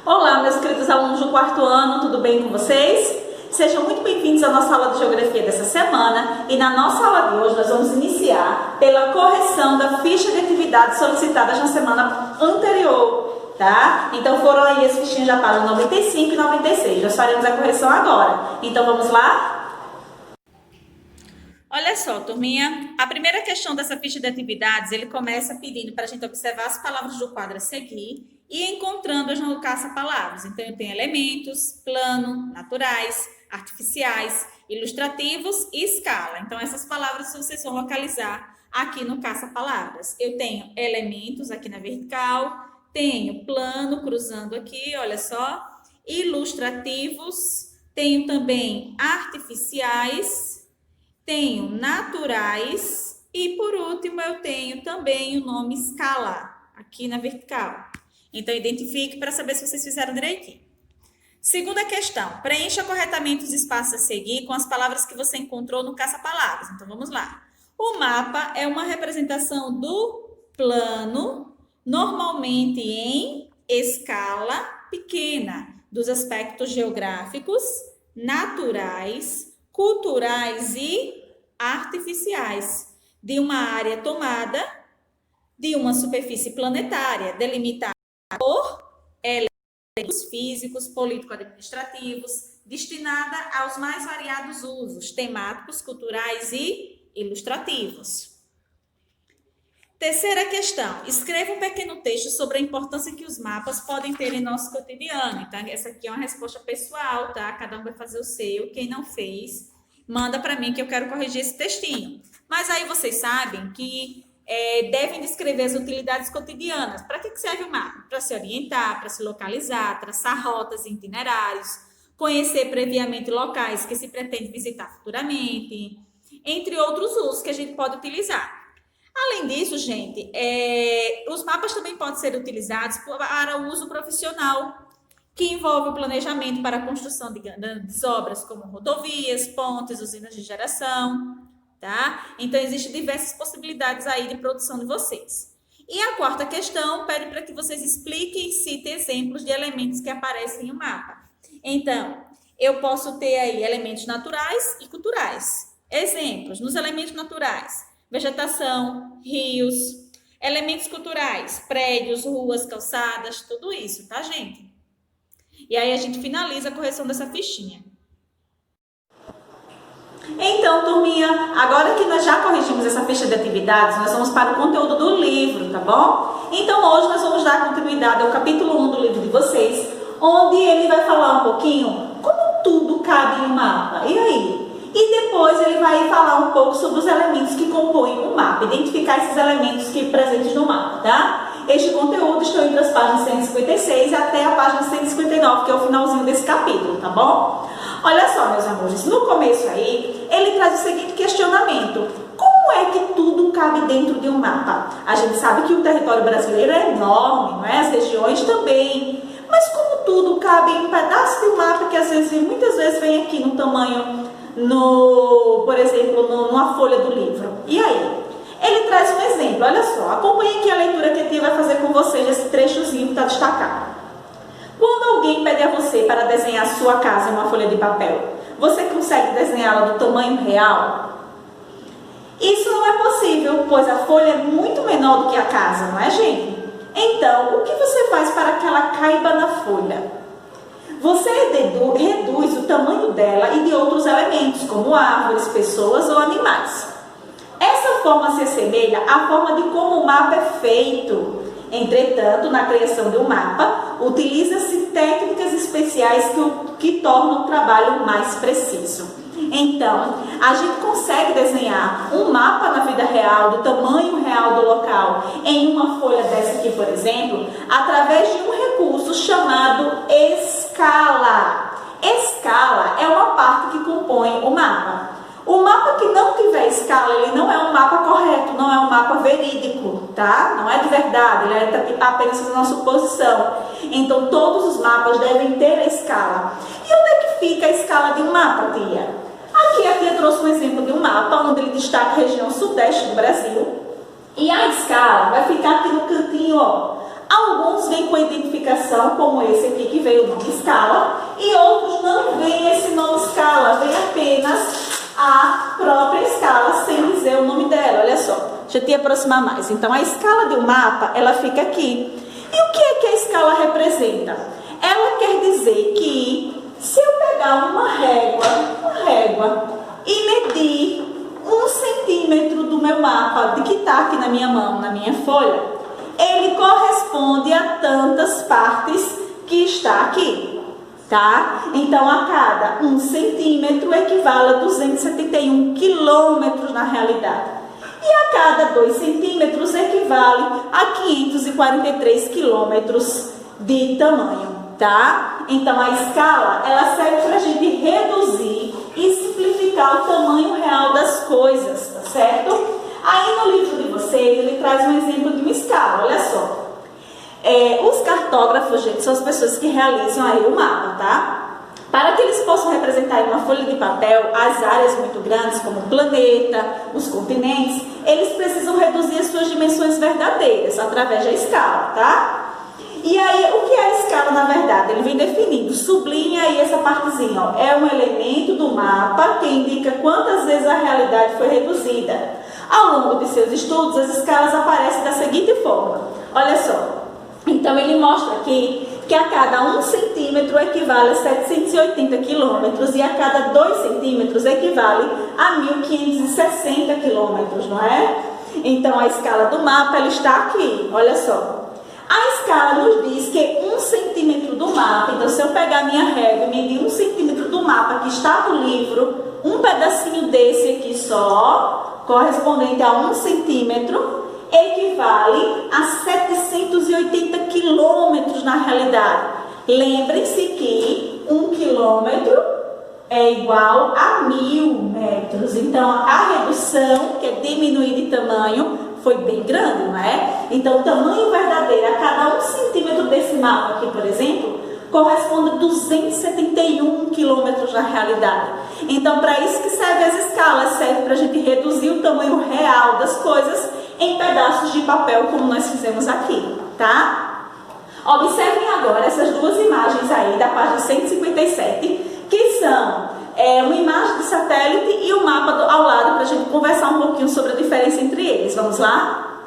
Olá, meus queridos alunos do quarto ano, tudo bem com vocês? Sejam muito bem-vindos à nossa aula de Geografia dessa semana e na nossa aula de hoje nós vamos iniciar pela correção da ficha de atividades solicitadas na semana anterior, tá? Então foram aí as fichinhas da página 95 e 96, nós faremos a correção agora. Então vamos lá? Olha só, turminha, a primeira questão dessa ficha de atividades, ele começa pedindo para a gente observar as palavras do quadro a seguir e encontrando-as no caça-palavras. Então, eu tenho elementos, plano, naturais, artificiais, ilustrativos e escala. Então, essas palavras vocês vão localizar aqui no caça-palavras. Eu tenho elementos aqui na vertical, tenho plano cruzando aqui, olha só, ilustrativos, tenho também artificiais, tenho naturais e, por último, eu tenho também o nome escala aqui na vertical. Então, identifique para saber se vocês fizeram direitinho. Segunda questão, preencha corretamente os espaços a seguir com as palavras que você encontrou no caça-palavras. Então, vamos lá. O mapa é uma representação do plano, normalmente em escala pequena, dos aspectos geográficos, naturais, culturais e artificiais, de uma área tomada, de uma superfície planetária, delimitada por elementos físicos, político-administrativos, destinada aos mais variados usos, temáticos, culturais e ilustrativos. Terceira questão, escreva um pequeno texto sobre a importância que os mapas podem ter em nosso cotidiano. Então, essa aqui é uma resposta pessoal, tá? Cada um vai fazer o seu. Quem não fez, manda para mim que eu quero corrigir esse textinho. Mas aí vocês sabem que devem descrever as utilidades cotidianas. Para que serve o mapa? Para se orientar, para se localizar, traçar rotas e itinerários, conhecer previamente locais que se pretende visitar futuramente, entre outros usos que a gente pode utilizar. Além disso, gente, os mapas também podem ser utilizados para o uso profissional, que envolve o planejamento para a construção de grandes obras como rodovias, pontes, usinas de geração, tá? Então, existem diversas possibilidades aí de produção de vocês. E a quarta questão pede para que vocês expliquem e citem exemplos de elementos que aparecem no mapa. Então, eu posso ter aí elementos naturais e culturais. Exemplos, nos elementos naturais, vegetação, rios, elementos culturais, prédios, ruas, calçadas, tudo isso, tá, gente? E aí a gente finaliza a correção dessa fichinha. Então, turminha, agora que nós já corrigimos essa ficha de atividades, nós vamos para o conteúdo do livro, tá bom? Então, hoje nós vamos dar continuidade ao capítulo 1 do livro de vocês, onde ele vai falar um pouquinho como tudo cabe em um mapa. E aí? E depois ele vai falar um pouco sobre os elementos que compõem o mapa, identificar esses elementos que presentes no mapa, tá? Este conteúdo está entre as páginas 156 até a página 159, que é o finalzinho desse capítulo, tá bom? Olha só, meus amores, no começo aí, ele traz o seguinte questionamento. Como é que tudo cabe dentro de um mapa? A gente sabe que o território brasileiro é enorme, não é? As regiões também. Mas como tudo cabe em um pedaço de um mapa que às vezes, muitas vezes vem aqui no tamanho, por exemplo, numa folha do livro. E aí? Ele traz um exemplo, olha só, acompanhe aqui a leitura que a tia vai fazer com vocês, esse trechozinho que está destacado. Quando alguém pede a você para desenhar sua casa em uma folha de papel, você consegue desenhá-la do tamanho real? Isso não é possível, pois a folha é muito menor do que a casa, não é, gente? Então, o que você faz para que ela caiba na folha? Você reduz o tamanho dela e de outros elementos, como árvores, pessoas ou animais. Essa forma se assemelha à forma de como o mapa é feito. Entretanto, na criação de um mapa, utiliza-se técnicas especiais que tornam o trabalho mais preciso. Então, a gente consegue desenhar um mapa na vida real, do tamanho real do local, em uma folha dessa aqui, por exemplo, através de um recurso chamado escala. Escala é uma parte que compõe o mapa. O mapa que não tiver escala, ele não é um mapa correto, não é um mapa verídico, tá? Não é de verdade, ele é apenas uma suposição. Então, todos os mapas devem ter a escala. E onde é que fica a escala de um mapa, tia? Aqui a tia trouxe um exemplo de um mapa, onde ele destaca a região sudeste do Brasil. E a escala vai ficar aqui no cantinho, ó, Alguns vêm com identificação, como esse aqui que veio o nome escala, e outros não vêm esse nome escala, vem apenas a própria escala sem dizer o nome dela. Olha só, deixa eu te aproximar mais. Então a escala de um mapa, ela fica aqui. E o que é que a escala representa? Ela quer dizer que se eu pegar uma régua e medir 1 centímetro do meu mapa, de que está aqui na minha mão, na minha folha, ele corresponde a tantas partes que está aqui, tá? Então, a cada 1 centímetro equivale a 271 quilômetros na realidade. E a cada 2 centímetros equivale a 543 quilômetros de tamanho, tá? Então, a escala, ela serve para a gente reduzir e simplificar o tamanho real das coisas, tá certo? Aí no livro de vocês, ele traz um exemplo de uma escala, olha só. Os cartógrafos, gente, são as pessoas que realizam aí o mapa, tá? Para que eles possam representar em uma folha de papel as áreas muito grandes, como o planeta, os continentes, eles precisam reduzir as suas dimensões verdadeiras através da escala, tá? E aí, o que é a escala, na verdade? Ele vem definindo, sublinha aí essa partezinha, ó. É um elemento do mapa que indica quantas vezes a realidade foi reduzida. Ao longo de seus estudos, as escalas aparecem da seguinte forma. Olha só. Então, ele mostra aqui que a cada 1 centímetro equivale a 780 quilômetros e a cada 2 centímetros equivale a 1.560 quilômetros, não é? Então, a escala do mapa, ela está aqui. Olha só. A escala nos diz que 1 centímetro do mapa, então se eu pegar minha régua e medir 1 centímetro do mapa que está no livro, um pedacinho desse aqui só, correspondente a 1 centímetro, equivale a 780 quilômetros na realidade. Lembrem-se que 1 quilômetro é igual a 1.000 metros. Então, a redução, que é diminuir de tamanho, foi bem grande, não é? Então, o tamanho verdadeiro a cada 1 centímetro desse mapa aqui, por exemplo, corresponde a 271 quilômetros na realidade. Então, para isso que serve as escalas, serve para a gente reduzir o tamanho real das coisas em pedaços de papel, como nós fizemos aqui, tá? Observem agora essas duas imagens aí da página 157, que são uma imagem de satélite e o mapa ao lado, para a gente conversar um pouquinho sobre a diferença entre eles. Vamos lá?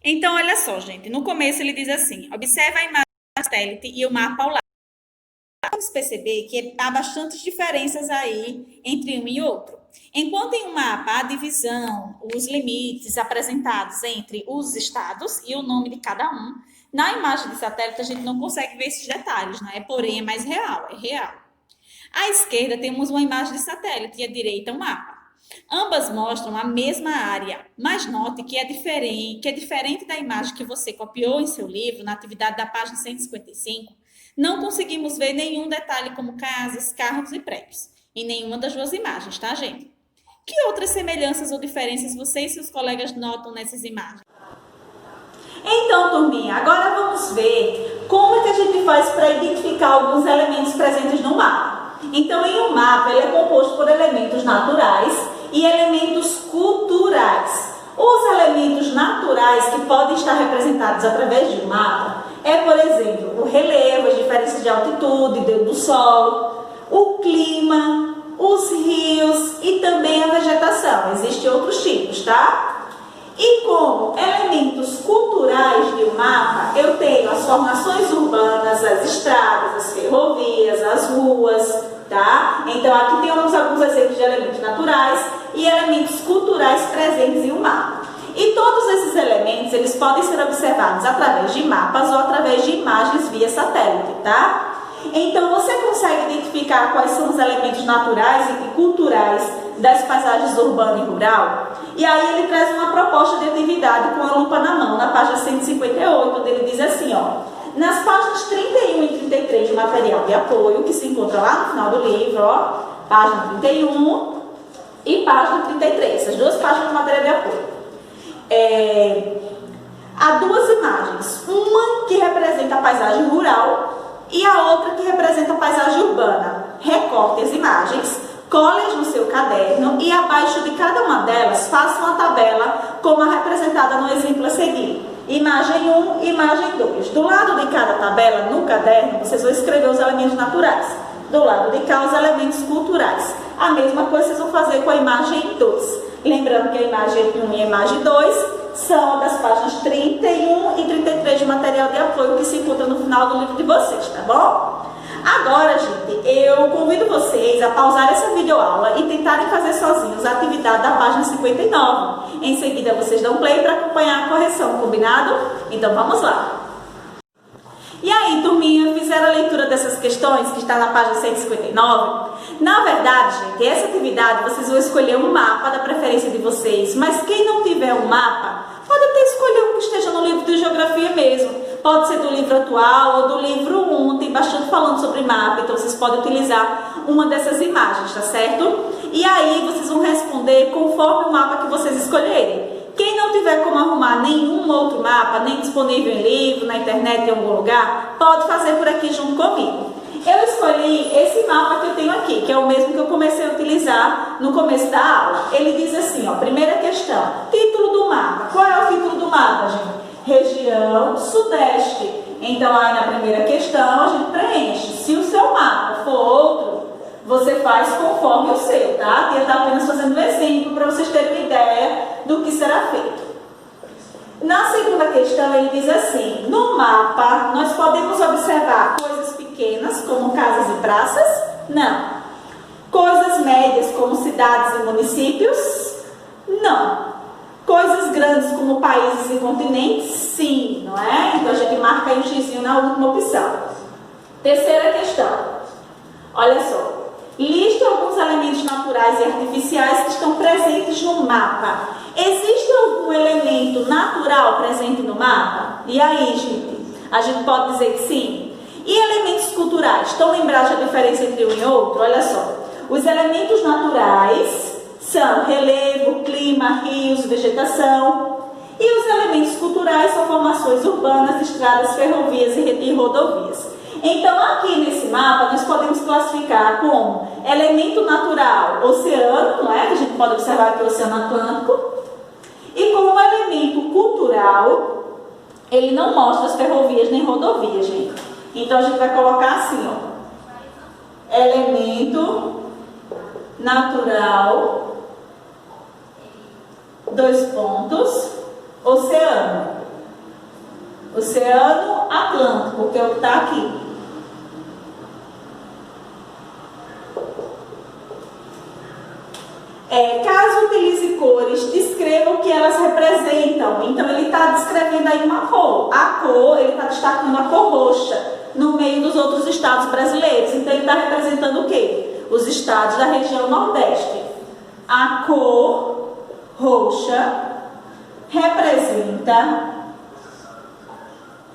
Então, olha só, gente. No começo ele diz assim, observa a imagem do satélite e o mapa ao lado. Vamos perceber que há bastantes diferenças aí entre um e outro. Enquanto em um mapa, a divisão, os limites apresentados entre os estados e o nome de cada um, na imagem de satélite a gente não consegue ver esses detalhes, não é? Porém, é mais real, é real. À esquerda temos uma imagem de satélite e à direita um mapa. Ambas mostram a mesma área, mas note que é diferente da imagem que você copiou em seu livro, na atividade da página 155, não conseguimos ver nenhum detalhe como casas, carros e prédios, em nenhuma das duas imagens, tá, gente? Que outras semelhanças ou diferenças você e seus colegas notam nessas imagens? Então, turminha, agora vamos ver como é que a gente faz para identificar alguns elementos presentes no mapa. Então, em um mapa, ele é composto por elementos naturais e elementos culturais. Os elementos naturais que podem estar representados através de um mapa por exemplo, o relevo, as diferenças de altitude do solo, o clima, os rios e também a vegetação. Existem outros tipos, tá? E como elementos culturais de um mapa, eu tenho as formações urbanas, as estradas, as ferrovias, as ruas, tá? Então, aqui temos alguns exemplos de elementos naturais e elementos culturais presentes em um mapa. E todos esses elementos, eles podem ser observados através de mapas ou através de imagens via satélite, tá? Então, você consegue identificar quais são os elementos naturais e culturais das paisagens urbana e rural? E aí ele traz uma proposta de atividade com a lupa na mão, na página 158, onde ele diz assim, ó, nas páginas 31 e 33 do material de apoio, que se encontra lá no final do livro, ó, página 31 e página 33, as duas páginas do material de apoio. Há duas imagens, uma que representa a paisagem rural e a outra que representa a paisagem urbana. Recorte as imagens, cole-as no seu caderno e abaixo de cada uma delas faça uma tabela como a representada no exemplo a seguir. Imagem 1, imagem 2. Do lado de cada tabela, no caderno, vocês vão escrever os elementos naturais. Do lado de cá, os elementos culturais. A mesma coisa vocês vão fazer com a imagem 2. Lembrando que a imagem 1 e a imagem 2 são das páginas 31 e 33 de material de apoio que se encontra no final do livro de vocês, tá bom? Agora, gente, eu convido vocês a pausar essa videoaula e tentarem fazer sozinhos a atividade da página 59. Em seguida, vocês dão play para acompanhar a correção, combinado? Então, vamos lá. E aí, turminha, fizeram a leitura dessas questões que está na página 159? Na verdade, gente, essa atividade vocês vão escolher um mapa da preferência de vocês, mas quem não tiver um mapa, pode até escolher um que esteja no livro de geografia mesmo. Pode ser do livro atual ou do livro 1, tem bastante falando sobre mapa, então vocês podem utilizar uma dessas imagens, tá certo? E aí vocês vão responder conforme o mapa que vocês escolherem. Quem não tiver como arrumar nenhum outro mapa, nem disponível em livro, na internet, em algum lugar, pode fazer por aqui junto comigo. Eu escolhi esse mapa que eu tenho aqui, que é o mesmo que eu comecei a utilizar no começo da aula. Ele diz assim, ó, primeira questão, título do mapa. Qual é o título do mapa, gente? Região Sudeste. Então, aí na primeira questão, a gente preenche. Se o seu mapa for outro, você faz conforme o seu, tá? Eu estou apenas fazendo um exemplo para vocês terem uma ideia do que será feito. Na segunda questão, ele diz assim, no mapa, nós podemos observar coisas pequenas, como casas e praças? Não. Coisas médias, como cidades e municípios? Não. Coisas grandes, como países e continentes? Sim, não é? Então, a gente marca aí um xizinho na última opção. Terceira questão. Olha só. Liste alguns elementos naturais e artificiais que estão presentes no mapa. Existe algum elemento natural presente no mapa? E aí, gente? A gente pode dizer que sim. E elementos culturais? Estão lembrados da diferença entre um e outro? Olha só. Os elementos naturais são relevo, clima, rios, vegetação. E os elementos culturais são formações urbanas, estradas, ferrovias e rodovias. Então, aqui nesse mapa, nós podemos classificar como elemento natural, oceano, não é? Que a gente pode observar aqui o Oceano Atlântico. E como elemento cultural, ele não mostra as ferrovias nem rodovias, gente. Então, a gente vai colocar assim, ó. Elemento natural, dois pontos, oceano. Oceano Atlântico, que é o que está aqui. Caso utilize cores, descreva o que elas representam. Então, ele está descrevendo aí uma cor. A cor, ele está destacando a cor roxa no meio dos outros estados brasileiros. Então, ele está representando o quê? Os estados da região Nordeste. A cor roxa representa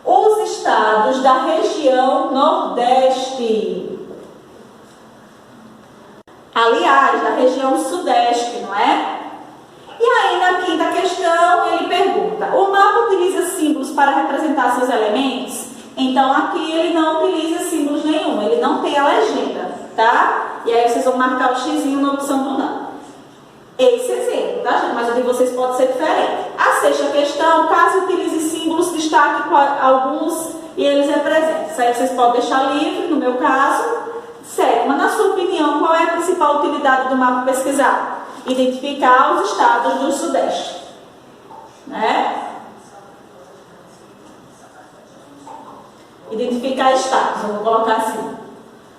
os estados da região Nordeste. Aliás, da região Sudeste, não é? E aí, na quinta questão, ele pergunta, o mapa utiliza símbolos para representar seus elementos? Então, aqui ele não utiliza símbolos nenhum, ele não tem a legenda, tá? E aí, vocês vão marcar o xizinho na opção do não. Esse exemplo, tá, gente? Mas o de vocês pode ser diferente. A sexta questão, caso utilize símbolos, destaque alguns e eles representam. Isso aí vocês podem deixar livre, no meu caso. Sétima, na sua opinião, qual é a principal utilidade do mapa pesquisado? Identificar os estados do Sudeste. Né? Identificar estados, eu vou colocar assim.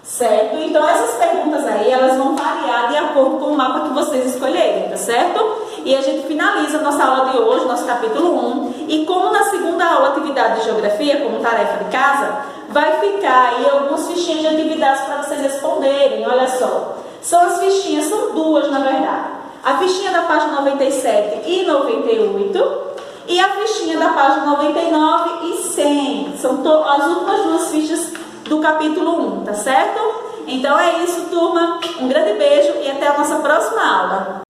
Certo? Então, essas perguntas aí, elas vão variar de acordo com o mapa que vocês escolherem, tá certo? E a gente finaliza a nossa aula de hoje, nosso capítulo 1. E como na segunda aula, atividade de geografia, como tarefa de casa, vai ficar aí algumas fichinhas de atividades para vocês responderem. Olha só. São as fichinhas, são duas, na verdade. A fichinha da página 97 e 98 e a fichinha da página 99 e 100. São as últimas duas fichas do capítulo 1, tá certo? Então é isso, turma. Um grande beijo e até a nossa próxima aula.